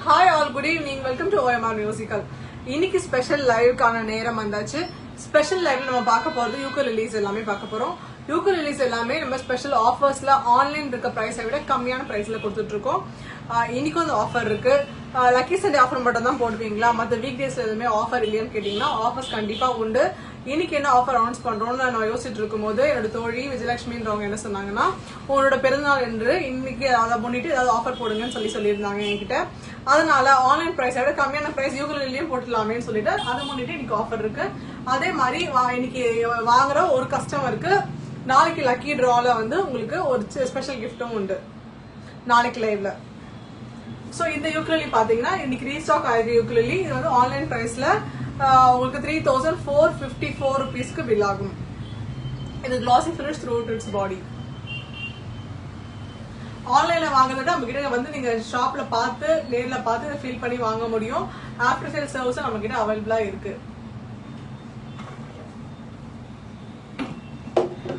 Hi all, good evening. Welcome to OMR Musical. இன்னைக்கு special லைவ்க்கான நேரம் வந்தாச்சு. ஸ்பெஷல் லைவ்ல நம்ம பார்க்க போறது யூகுலிலிஸ் எல்லாமே பார்க்க போறோம். யூகுலிலிஸ் எல்லாமே நம்ம ஸ்பெஷல் ஆஃபர்ஸ்ல ஆன்லைன் இருக்க பிரைஸை விட கம்மியான பிரைஸ்ல கொடுத்துட்டு இருக்கோம். இன்னைக்கு வந்து ஆஃபர் இருக்கு. லக்கி சண்டே ஆஃபர் மட்டும் தான் போடுவீங்களா, மற்ற வீக் டேஸ்ல எதுவுமே ஆஃபர் இல்லையான்னு கேட்டீங்கன்னா ஆஃபர்ஸ் கண்டிப்பா உண்டு. இன்னைக்கு என்ன ஆஃபர் அனௌன்ஸ் பண்றோம்னு நான் யோசிச்சுட்டு இருக்கும் போது என்னோட தோழி விஜயலட்சுமின்றவங்க என்ன சொன்னாங்கன்னா, உங்களோட பிறந்தநாள் என்று இன்னைக்கு அதை முன்னிட்டு ஏதாவது ஆஃபர் போடுங்கன்னு சொல்லியிருந்தாங்க என்கிட்ட. அதனால ஆன்லைன் பிரைஸை விட கம்மியான பிரைஸ் யூகுலிலையும் போட்டுலாமேன்னு சொல்லிட்டு அதை முன்னிட்டு இன்னைக்கு ஆஃபர் இருக்கு. அதே மாதிரி இன்னைக்கு வாங்குற ஒரு கஸ்டமருக்கு நாளைக்கு லக்கி டிரால வந்து உங்களுக்கு ஒரு ஸ்பெஷல் கிஃப்டும் உண்டு நாளைக்கு லைவ்ல. ஸோ இந்த யூகுலிலி பாத்தீங்கன்னா இன்னைக்கு ரீஸ்டாக் ஆயிருக்கு யூகுலிலி. இது வந்து ஆன்லைன் பிரைஸ்ல உங்களுக்கு 3454 rupeesக்கு பில் ஆகும். இது கிளாசி ஃபினிஷ் த்ரூ இட்ஸ் பாடி. ஆன்லைன்ல வாங்குறத நம்ம கிட்ட வந்து நீங்க ஷாப்ல பார்த்து நேர்ல பார்த்து இதை ஃபீல் பண்ணி வாங்க முடியும். ஆஃப்டர் சேல் சர்வீஸ் நம்ம கிட்ட அவைலபிளா இருக்கு.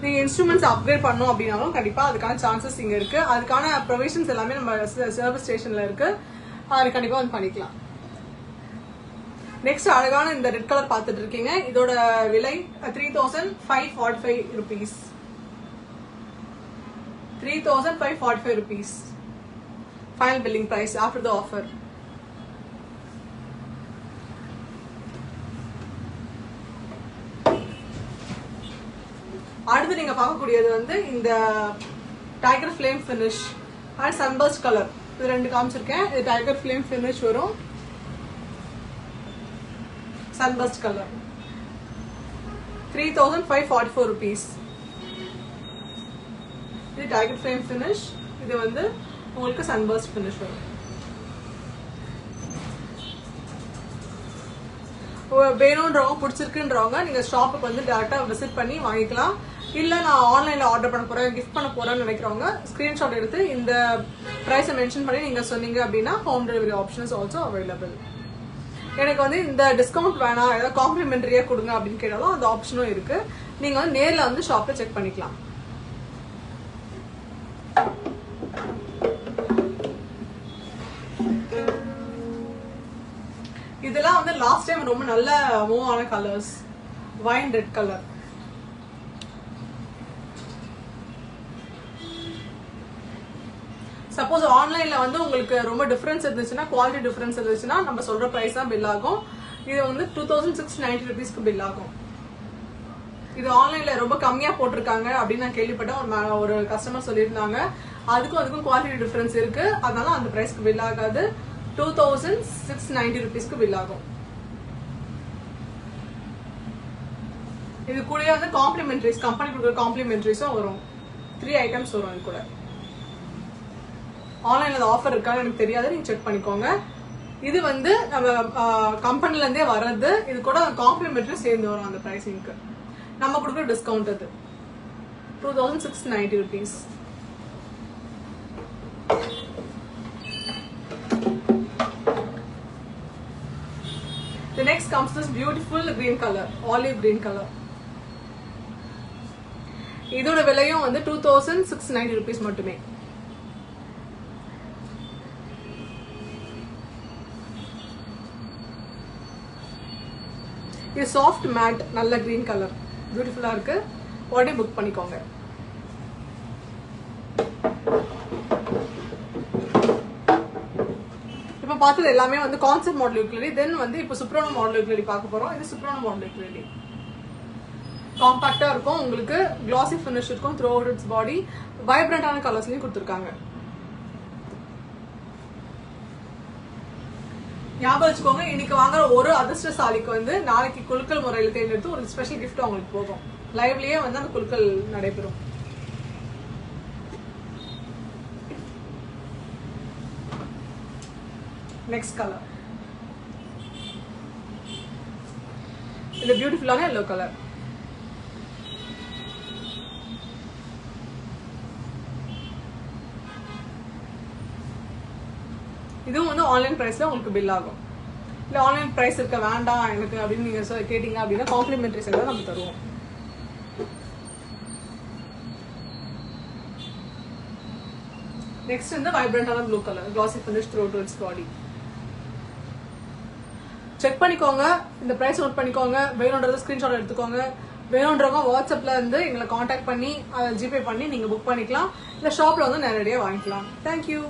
நீங்க இன்ஸ்ட்ருமெண்ட்ஸ் அப்கிரேட் பண்ணணும் அப்படின்னாலும் கண்டிப்பா அதுக்கான சான்சஸ் இங்க இருக்கு. அதுக்கான ப்ரொவிஷன்ஸ் எல்லாமே நம்ம சர்வீஸ் ஸ்டேஷன்ல இருக்கு. அது கண்டிப்பா வந்து பண்ணிக்கலாம். நெக்ஸ்ட் அழகான இந்த ரெட் கலர் பார்த்துட்டு இருக்கீங்க. இதோட விலை 3545 rupees. 3545 rupees. Final billing price after the offer. அடுத்து நீங்க பார்க்கக்கூடியது வந்து இந்த tiger flame finish and sunburst colour. இது ரெண்டு காமிச்சிருக்கேன். இது டைகர் ஃபிளேம் ஃபினிஷ் வரும், sunburst color. 3544 rupees. இது tiger frame finish. இது வந்து உங்களுக்கு sunburst finish வரும். வேணும்ன்றவங்க பிடிச்சிருக்குன்றவங்க நீங்க ஷாப்புக்கு வந்து டைரக்டா விசிட் பண்ணி வாங்கிக்கலாம். இல்ல நான் ஆன்லைன்ல ஆர்டர் பண்ண போறேன், கிஃப்ட் பண்ண போறேன்னு நினைக்கிறவங்க ஸ்கிரீன்ஷாட் எடுத்து இந்த பிரைஸை மென்ஷன் பண்ணி நீங்க சொன்னீங்க அப்படின்னா home delivery option is also available. எனக்கு வந்து இந்த டிஸ்கவுண்ட் வேணாம், ஏதாவது காம்ப்ளிமெண்டரியா கொடுங்க அப்படின்னு கேட்டாலும் அந்த ஆப்ஷனும் இருக்கு. நீங்க வந்து நேர்ல வந்து ஷாப்ல செக் பண்ணிக்கலாம். இதெல்லாம் வந்து லாஸ்ட் டைம் ரொம்ப நல்ல மூவ் ஆன colours. Wine red colour. Suppose ஆன்லைன்ல வந்து உங்களுக்கு ரொம்ப டிஃபரன்ஸ் இருந்துச்சுன்னா, குவாலிட்டி டிஃபரன்ஸ் இருந்துச்சுன்னா நம்ம சொல்ற பிரைஸ் தான் பில் ஆகும். இது வந்து 2690 rupeesக்கு பில் ஆகும். இது ஆன்லைன்ல ரொம்ப கம்மியா போட்டிருக்காங்க அப்படின்னு நான் கேள்விப்பட்டேன். ஒரு கஸ்டமர் சொல்லியிருந்தாங்க. அதுக்கும் குவாலிட்டி டிஃபரன்ஸ் இருக்கு, அதனால அந்த பிரைஸ்க்கு பில் ஆகாது. 2690 rupeesக்கு பில் ஆகும். இது கூட வந்து காம்ப்ளிமெண்டரிஸ், கம்பெனி கொடுக்குற காம்ப்ளிமெண்டரிஸும் வரும். 3 items வரும். இது கூட ஆன்லைன்ல ஆஃபர் இருக்கான்னு எனக்கு தெரியாது, நீங்க செக் பண்ணிக்கோங்க. இது வந்து நம்ம கம்பெனில இருந்தே வர்றது. இது கூட காம்ப்ளிமெண்டரி சேர்ந்து வரும் அந்த பிரைசிங்க்கு. நம்ம கொடுக்குற டிஸ்கவுண்ட் அது 2690 rupees. The next comes this beautiful green color, olive green color. இதோட விலையும் வந்து 2690 rupees மட்டுமே. இது சாஃப்ட் மேட், நல்ல கிரீன் கலர், பியூட்டிஃபுல்லா இருக்கு. உடனே புக் பண்ணிக்கோங்க. இப்ப பார்த்தது எல்லாமே வந்து கான்செப்ட் மாடல் யூகுலிலி. தென் வந்து இப்போ சுப்ரோனோ மாடல் யூகுலிலி பார்க்க போறோம். இது சுப்ரோனோ மாடல் யூகுலிலி. காம்பாக்டா இருக்கும், உங்களுக்கு கிளாசி ஃபினிஷ் இருக்கும் த்ரூ அவுட் இட்ஸ் பாடி. வைப்ரண்டான கலர்ஸ்லயும் கொடுத்துருக்காங்க. ஞாபகம் வச்சுக்கோங்க, இன்னைக்கு வாங்குற ஒரு அதிர்ஷ்டசாலிக்கு வந்து நாளைக்கு குலுக்கல் முறையில் தேர்ந்தெடுத்து ஒரு ஸ்பெஷல் கிஃப்ட் அவங்களுக்கு போகும். லைவ்லயே வந்து அந்த குலுக்கல் நடைபெறும். நெக்ஸ்ட் கலர், இது பியூட்டிஃபுல்லான எல்லோ கலர். இதுவும் வந்து ஆன்லைன் பிரைஸ்ல உங்களுக்கு பில் ஆகும். இல்ல ஆன்லைன் பிரைஸ் இருக்க வேண்டாம் எனக்கு அப்படின்னு நீங்க கேட்டீங்க அப்படின்னா காம்ப்ளிமெண்டரிஸ் எல்லாம் நம்ம தருவோம். Next in the vibrant blue color, glossy finish throughout its body. Check பண்ணிக்கோங்க, இந்த பிரைஸ் நோட் பண்ணிக்கோங்க, வேணும்ன்றது ஸ்கிரீன்ஷாட் எடுத்துக்கோங்க. வேணும்ன்றவங்க வாட்ஸ்அப்ல இருந்து எங்களை காண்டாக்ட் பண்ணி அதை ஜிபே பண்ணி நீங்க புக் பண்ணிக்கலாம். இல்ல ஷாப்ல வந்து நேரடியாக வாங்கிக்கலாம். தேங்க்யூ.